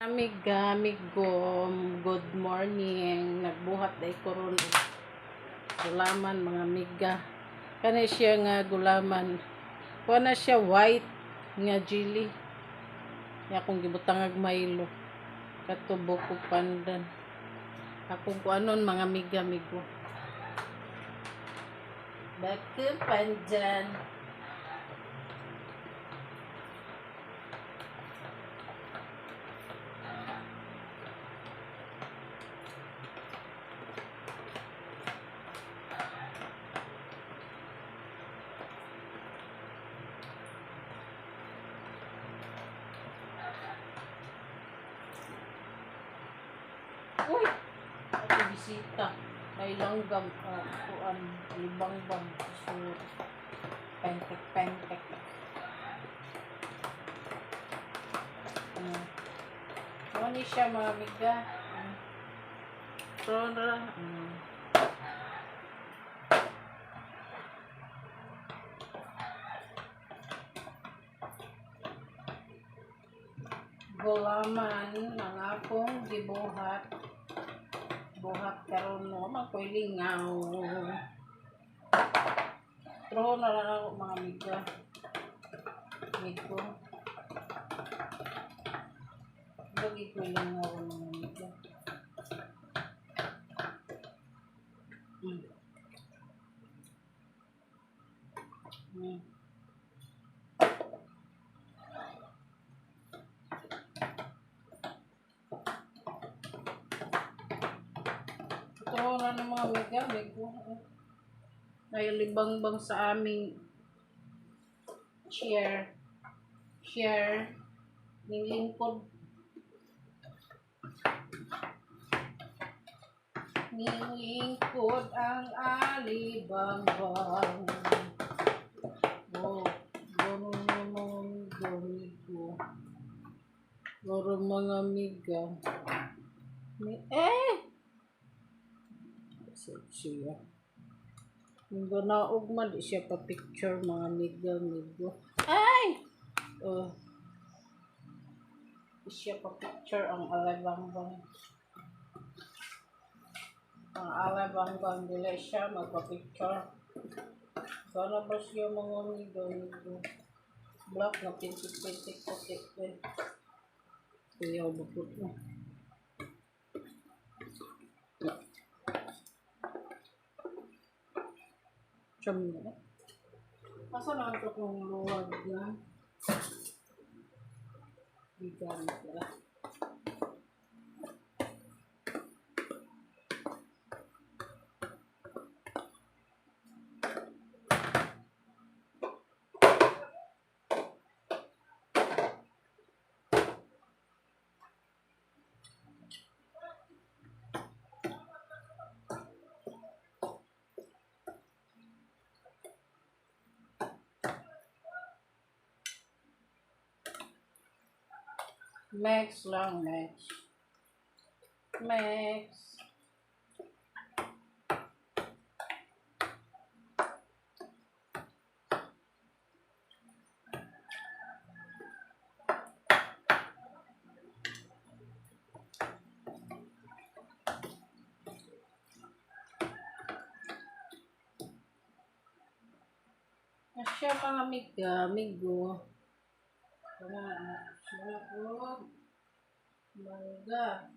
Amigo, good morning. Nagbuhat day ko ron gulaman mga amiga. Kani siya nga gulaman. Kuha na siya white nga jelly. Ya akong gibutangag Milo. Katubo ko pandan. Akong kuanon mga amigo. Baku pandan. Uy! Ako bisita. May langgam. Kuan. Libang-bang. So, pentek. Ano ni siya mga amiga? Rona. Gulaman ng akong gibuhat. Buhat karon no makoy lingaw. Tro na lang ako mga amiga. Amigo. Bagi ko lingaw mga amiga. Tro na ng mga amiga. Amigo. May libang-bang sa aming share nilingkod ang alibang-bang. Gano'n naman gamigo. Garo mga amiga. Siya. Yung ganaog man, di siya pa picture mga amigo. Ay! Di siya pa picture ang alibang-bang. Ang alibang-bang dila siya magpa-picture. Sana ba siya mga amigo. Black na pinsik-pinsik putik din. Kuya bukod na. Chum na. Asa na ito kung luwag na? Bigan pala. Max lang, Max. Asya mga amigo. Mangga.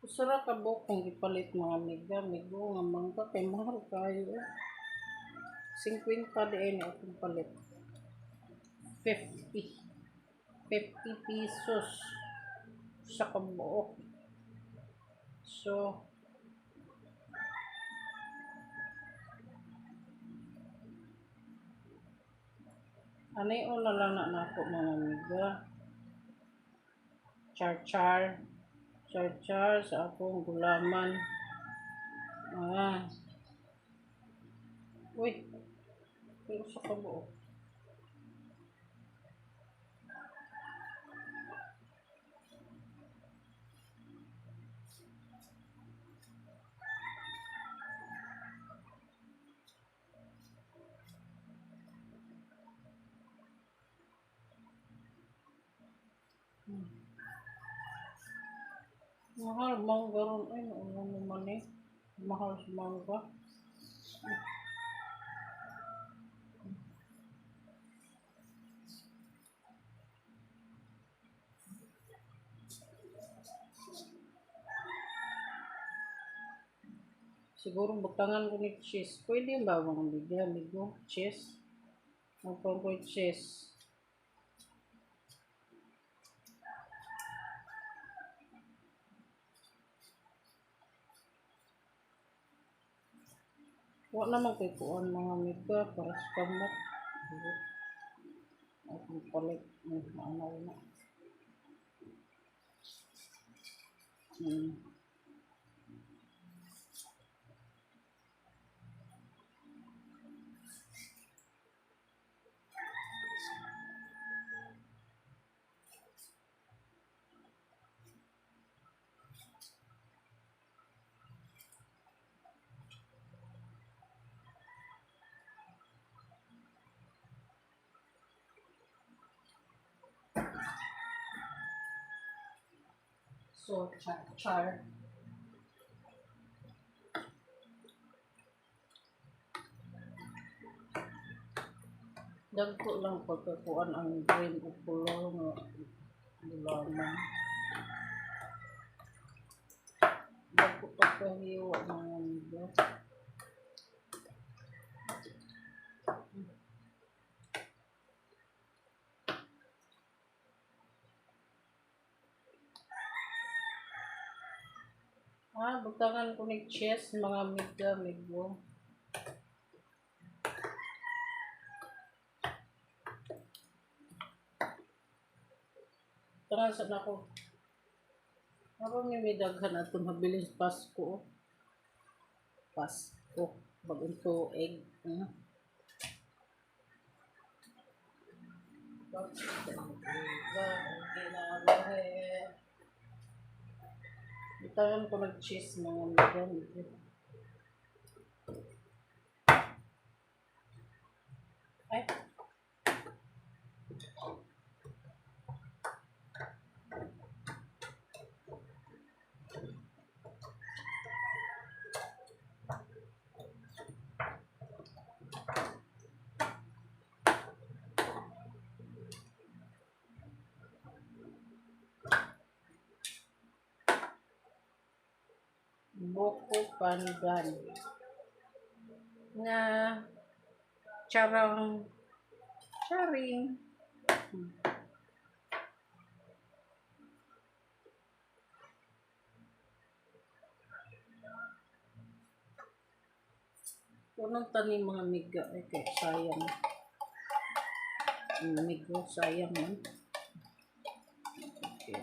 Usara ka buok kung ipalit mga amiga, amigo nga mangga kay mahal kayo. 50 din akong palit. 50. 50 pesos sa kabuok. So, anay una lang na nako mga amiga. Char-char. Char-char sa akong gulaman. Uy, pero sa kabuok. Mahal mangga ron. Ay, ano naman eh. Mahal sa mangga. Siguro butangan ko ni cheese. Pwede ba mga amiga, amigo? Cheese? Magpang ko cheese. Wala naman kay kuan mga amiga para sa kamot. Akong palit. Ano na. So, char. Dagko lang pagkakuan ang green o color nga gulaman. Dagko pagkahiwa mga amiga. Butangan ko ni cheese mga amiga, amigo. Tangan sa nako. Ako may daghan ato mabilis Pasko. Pasko. Bagong tuig. Butangan ko nag-cheese mga amiga. Ay. Buko pandan nga charing. Unang tanim mga amiga ay kay sayang. Amigo, sayang man. Okay.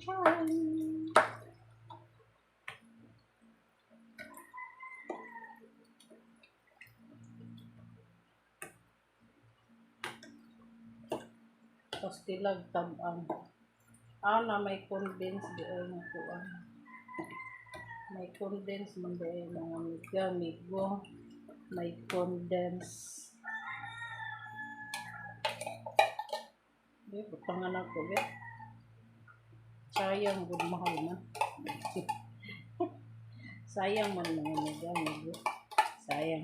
Charing. Pastilag tabang. Na may condense doon na kuan. May condense man doon mga amiga, amigo. May condense. Butangan ako, be. Sayang, good mahal man. Sayang man mga amiga, amigo. Sayang.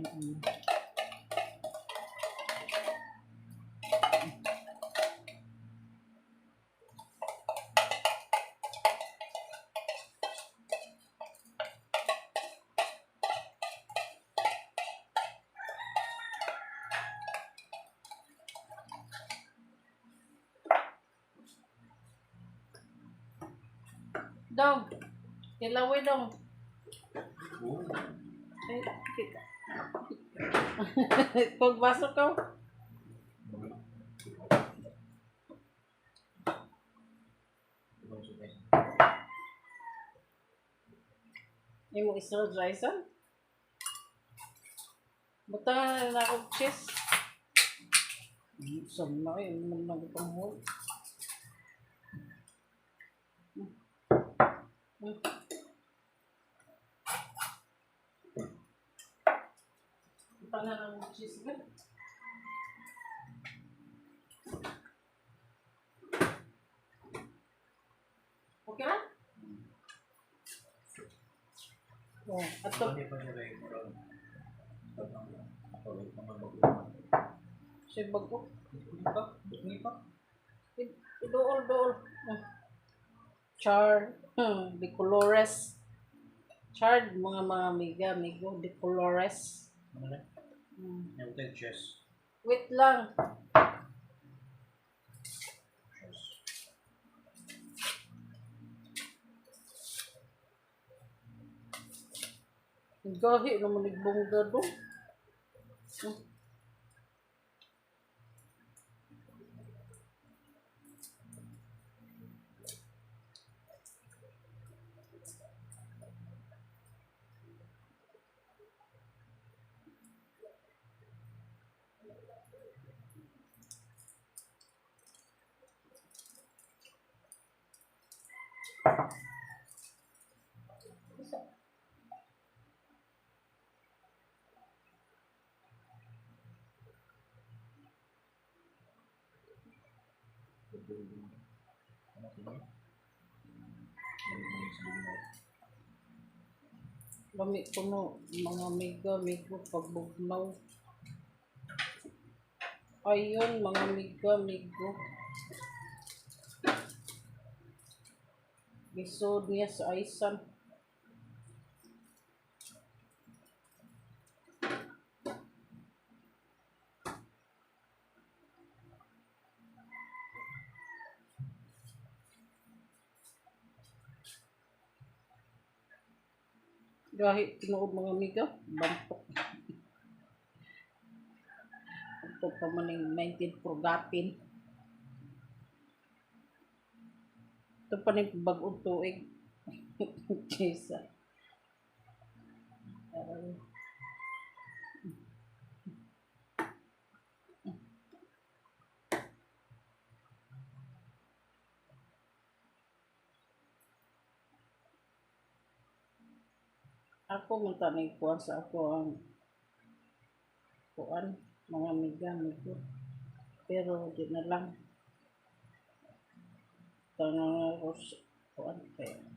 Dong, ilaway dong. Ay, kita. Pagbasok ka. Yung mo isa Jason? Buta na ako cheese. Sama na yun. Naman lang itong hole. Buta na lang cheese ba? Okay na? Oh, ato. Siya bago. Dool. Char. De Colores. Chard, mga amigo. De Colores. Wait lang. Gahi naman nagbongga doon. Lami ko no, mga amigo, pagbugnaw. Ayun, mga amigo. Gisod niya sa Aisan. Dahil tinuod mga amiga, bantok. Ito pa man yung 19 forgotten. Ito pa rin bagong tuig. Jesa. Ako munta na ikuan sa ako ang kuan, mga amigo. Pero di na lang. Tanang kuan kaya.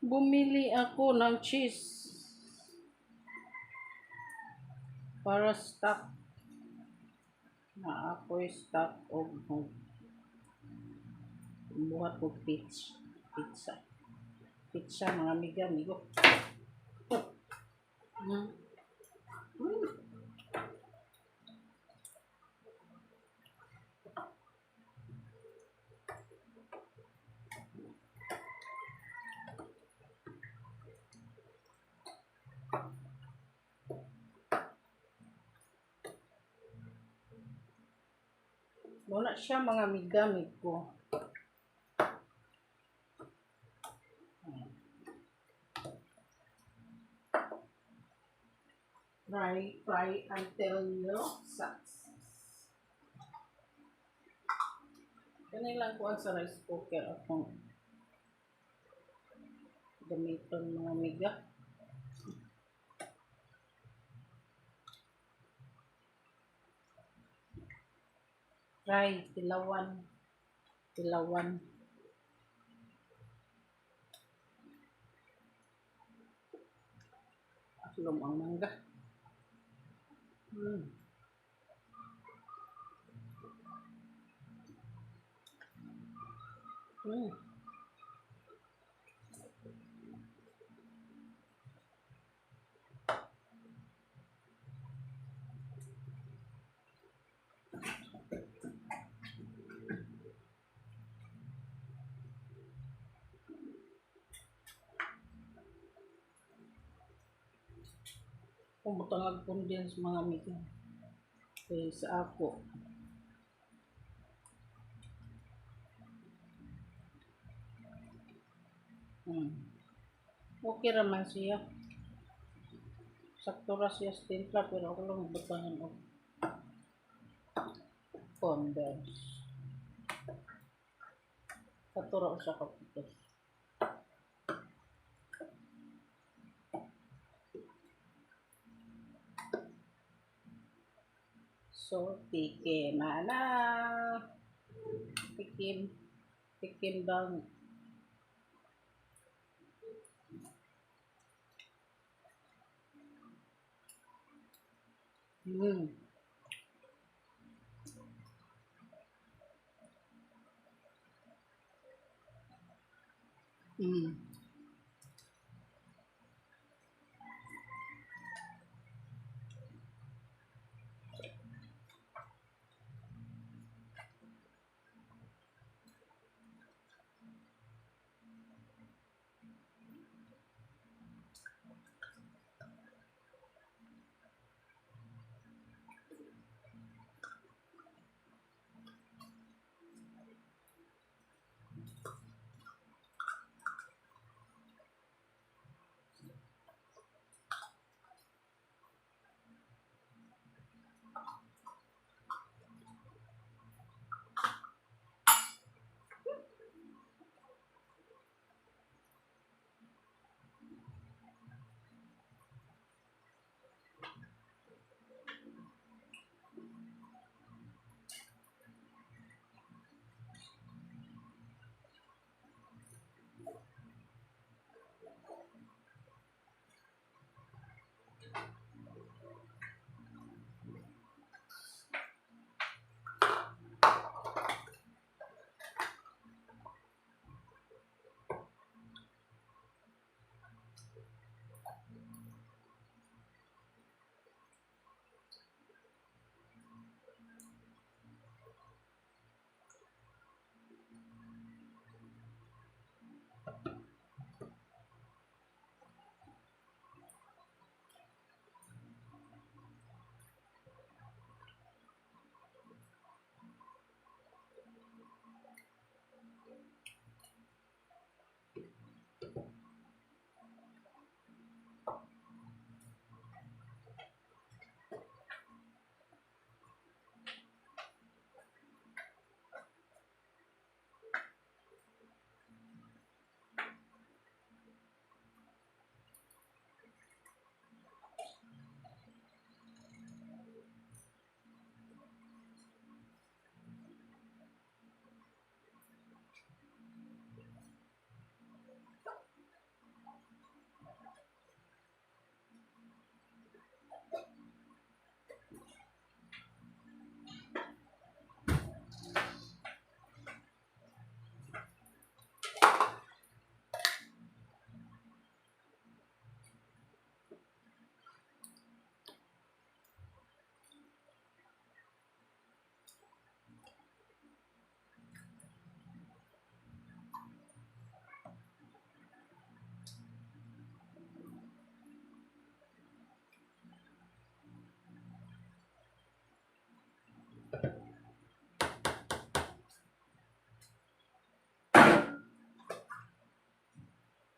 Bumili ako ng cheese para stock na ako'y stock og buhat ko pizza. Pizza mga amigo. Mm. Wala siya mga amiga ko. Fry until you success. Kanilang kuha sa rice cooker akong gamiton mga amiga. Fry, tilawan. Aslom ang mangga. Mm. Mm. Kung butang condense mga amiga. Kaya sa ako. Okay raman siya. Sakto ra siya sa timpla pero ako lang butangan og condense. Katuro sa kapitos. So, tikim na. Tikim bang. Mm. Mm.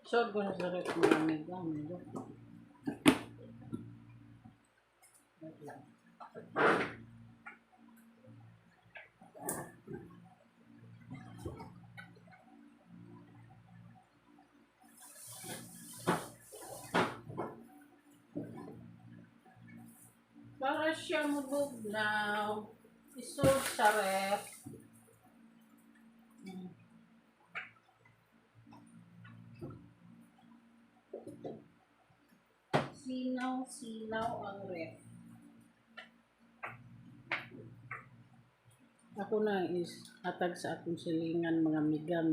So, ko na sa rep mga amiga. Para siya mabugnaw. Isulod sa rep. Sinaw ang rep. Ako na is hatag sa akong silingan mga miga.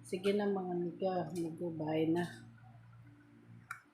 Sige na mga miga. Migo, bye na.